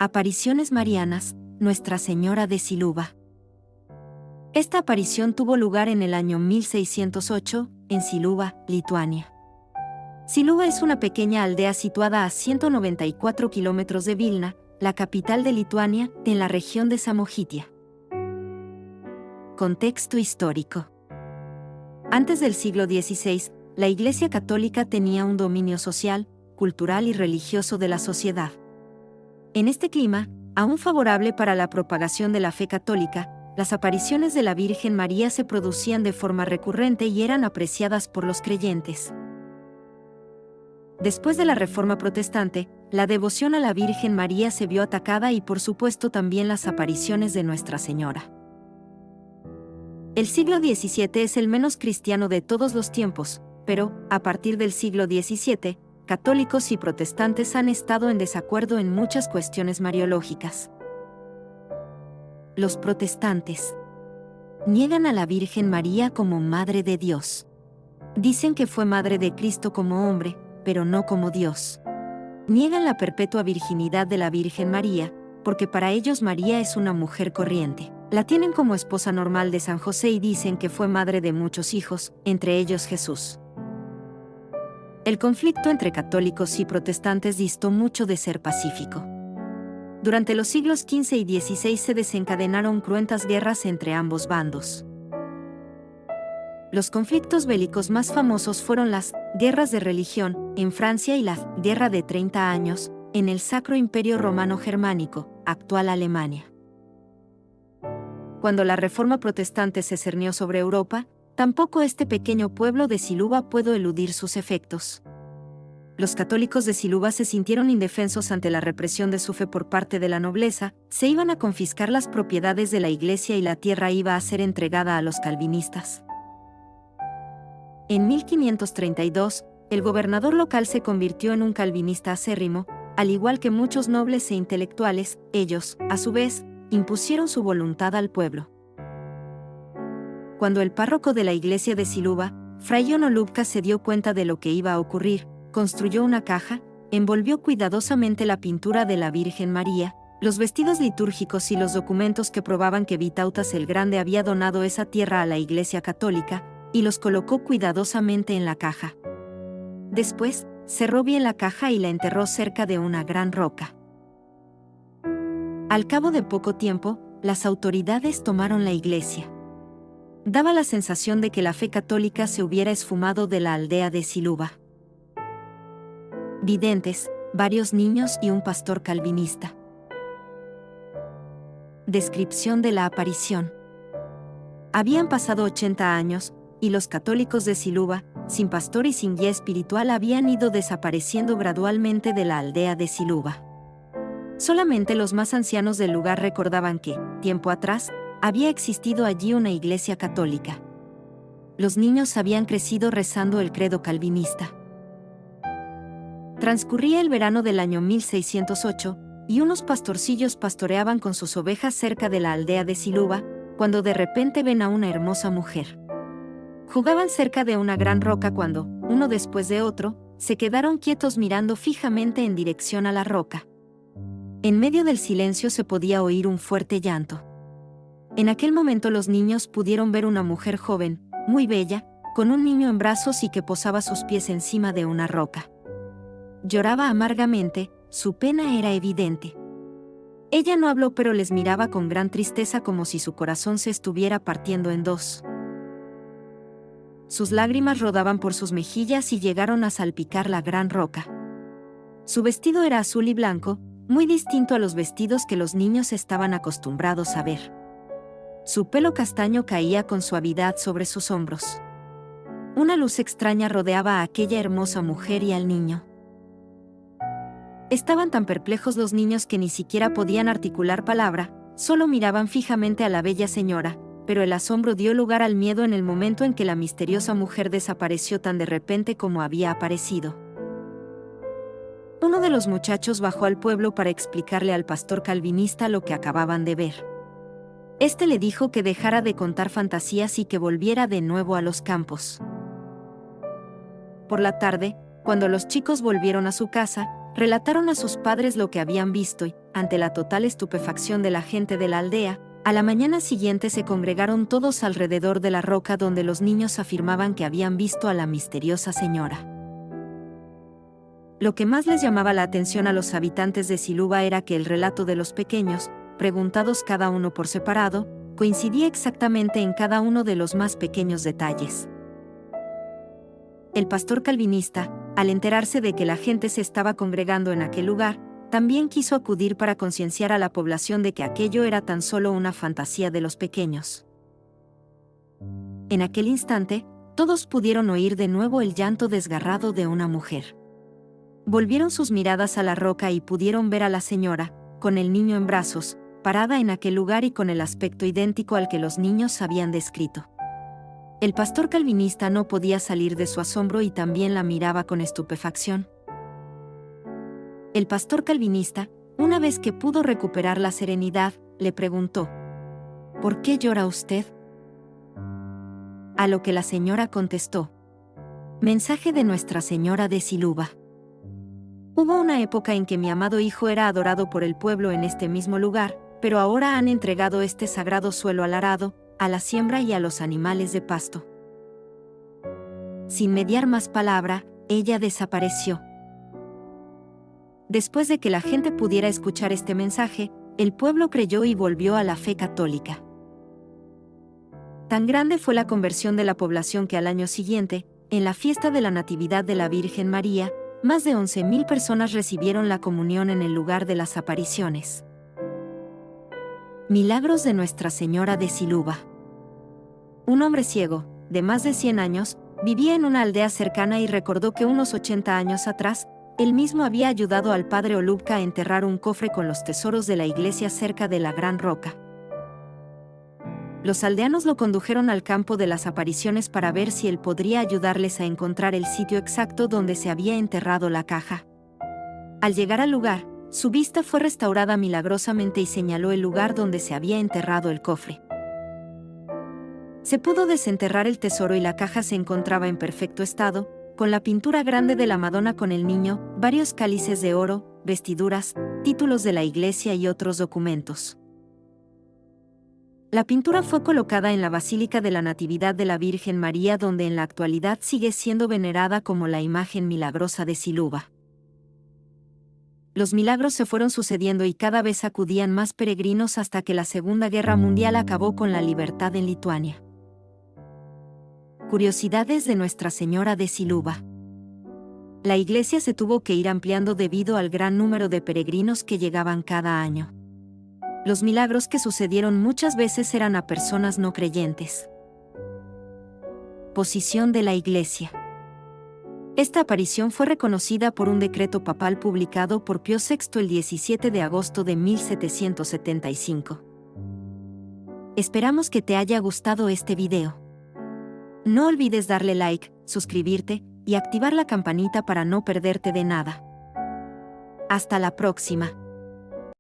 Apariciones marianas, Nuestra Señora de Siluva. Esta aparición tuvo lugar en el año 1608, en Siluva, Lituania. Siluva es una pequeña aldea situada a 194 kilómetros de Vilna, la capital de Lituania, en la región de Samogitia. Contexto histórico. Antes del siglo XVI, la Iglesia Católica tenía un dominio social, cultural y religioso de la sociedad. En este clima, aún favorable para la propagación de la fe católica, las apariciones de la Virgen María se producían de forma recurrente y eran apreciadas por los creyentes. Después de la Reforma Protestante, la devoción a la Virgen María se vio atacada y por supuesto también las apariciones de Nuestra Señora. El siglo XVII es el menos cristiano de todos los tiempos, pero, a partir del siglo XVII, católicos y protestantes han estado en desacuerdo en muchas cuestiones mariológicas. Los protestantes niegan a la Virgen María como Madre de Dios. Dicen que fue Madre de Cristo como hombre, pero no como Dios. Niegan la perpetua virginidad de la Virgen María, porque para ellos María es una mujer corriente. La tienen como esposa normal de San José y dicen que fue madre de muchos hijos, entre ellos Jesús. El conflicto entre católicos y protestantes distó mucho de ser pacífico. Durante los siglos XV y XVI se desencadenaron cruentas guerras entre ambos bandos. Los conflictos bélicos más famosos fueron las guerras de religión en Francia y la Guerra de 30 años en el Sacro Imperio Romano Germánico, actual Alemania. Cuando la Reforma Protestante se cernió sobre Europa, tampoco este pequeño pueblo de Siluva pudo eludir sus efectos. Los católicos de Siluva se sintieron indefensos ante la represión de su fe por parte de la nobleza, se iban a confiscar las propiedades de la iglesia y la tierra iba a ser entregada a los calvinistas. En 1532, el gobernador local se convirtió en un calvinista acérrimo, al igual que muchos nobles e intelectuales, ellos, a su vez, impusieron su voluntad al pueblo. Cuando el párroco de la iglesia de Siluva, Fray Jon Olupka, se dio cuenta de lo que iba a ocurrir, construyó una caja, envolvió cuidadosamente la pintura de la Virgen María, los vestidos litúrgicos y los documentos que probaban que Vytautas el Grande había donado esa tierra a la Iglesia Católica, y los colocó cuidadosamente en la caja. Después, cerró bien la caja y la enterró cerca de una gran roca. Al cabo de poco tiempo, las autoridades tomaron la iglesia. Daba la sensación de que la fe católica se hubiera esfumado de la aldea de Siluva. Videntes, varios niños y un pastor calvinista. Descripción de la aparición. Habían pasado 80 años, y los católicos de Siluva, sin pastor y sin guía espiritual, habían ido desapareciendo gradualmente de la aldea de Siluva. Solamente los más ancianos del lugar recordaban que, tiempo atrás, había existido allí una iglesia católica. Los niños habían crecido rezando el credo calvinista. Transcurría el verano del año 1608, y unos pastorcillos pastoreaban con sus ovejas cerca de la aldea de Siluva, cuando de repente ven a una hermosa mujer. Jugaban cerca de una gran roca cuando, uno después de otro, se quedaron quietos mirando fijamente en dirección a la roca. En medio del silencio se podía oír un fuerte llanto. En aquel momento los niños pudieron ver una mujer joven, muy bella, con un niño en brazos y que posaba sus pies encima de una roca. Lloraba amargamente, su pena era evidente. Ella no habló, pero les miraba con gran tristeza como si su corazón se estuviera partiendo en dos. Sus lágrimas rodaban por sus mejillas y llegaron a salpicar la gran roca. Su vestido era azul y blanco, muy distinto a los vestidos que los niños estaban acostumbrados a ver. Su pelo castaño caía con suavidad sobre sus hombros. Una luz extraña rodeaba a aquella hermosa mujer y al niño. Estaban tan perplejos los niños que ni siquiera podían articular palabra, solo miraban fijamente a la bella señora, pero el asombro dio lugar al miedo en el momento en que la misteriosa mujer desapareció tan de repente como había aparecido. Uno de los muchachos bajó al pueblo para explicarle al pastor calvinista lo que acababan de ver. Este le dijo que dejara de contar fantasías y que volviera de nuevo a los campos. Por la tarde, cuando los chicos volvieron a su casa, relataron a sus padres lo que habían visto y, ante la total estupefacción de la gente de la aldea, a la mañana siguiente se congregaron todos alrededor de la roca donde los niños afirmaban que habían visto a la misteriosa señora. Lo que más les llamaba la atención a los habitantes de Siluva era que el relato de los pequeños, preguntados cada uno por separado, coincidía exactamente en cada uno de los más pequeños detalles. El pastor calvinista, al enterarse de que la gente se estaba congregando en aquel lugar, también quiso acudir para concienciar a la población de que aquello era tan solo una fantasía de los pequeños. En aquel instante, todos pudieron oír de nuevo el llanto desgarrado de una mujer. Volvieron sus miradas a la roca y pudieron ver a la señora, con el niño en brazos, parada en aquel lugar y con el aspecto idéntico al que los niños habían descrito. El pastor calvinista no podía salir de su asombro y también la miraba con estupefacción. El pastor calvinista, una vez que pudo recuperar la serenidad, le preguntó: ¿Por qué llora usted? A lo que la señora contestó: mensaje de Nuestra Señora de Siluva. Hubo una época en que mi amado hijo era adorado por el pueblo en este mismo lugar, pero ahora han entregado este sagrado suelo al arado, a la siembra y a los animales de pasto. Sin mediar más palabra, ella desapareció. Después de que la gente pudiera escuchar este mensaje, el pueblo creyó y volvió a la fe católica. Tan grande fue la conversión de la población que al año siguiente, en la fiesta de la Natividad de la Virgen María, más de 11,000 personas recibieron la comunión en el lugar de las apariciones. Milagros de Nuestra Señora de Siluva. Un hombre ciego, de más de 100 años, vivía en una aldea cercana y recordó que unos 80 años atrás, él mismo había ayudado al padre Olubka a enterrar un cofre con los tesoros de la iglesia cerca de la Gran Roca. Los aldeanos lo condujeron al campo de las apariciones para ver si él podría ayudarles a encontrar el sitio exacto donde se había enterrado la caja. Al llegar al lugar, su vista fue restaurada milagrosamente y señaló el lugar donde se había enterrado el cofre. Se pudo desenterrar el tesoro y la caja se encontraba en perfecto estado, con la pintura grande de la Madonna con el niño, varios cálices de oro, vestiduras, títulos de la iglesia y otros documentos. La pintura fue colocada en la Basílica de la Natividad de la Virgen María, donde en la actualidad sigue siendo venerada como la imagen milagrosa de Siluva. Los milagros se fueron sucediendo y cada vez acudían más peregrinos hasta que la Segunda Guerra Mundial acabó con la libertad en Lituania. Curiosidades de Nuestra Señora de Siluva. La iglesia se tuvo que ir ampliando debido al gran número de peregrinos que llegaban cada año. Los milagros que sucedieron muchas veces eran a personas no creyentes. Posición de la iglesia. Esta aparición fue reconocida por un decreto papal publicado por Pío VI el 17 de agosto de 1775. Esperamos que te haya gustado este video. No olvides darle like, suscribirte y activar la campanita para no perderte de nada. Hasta la próxima.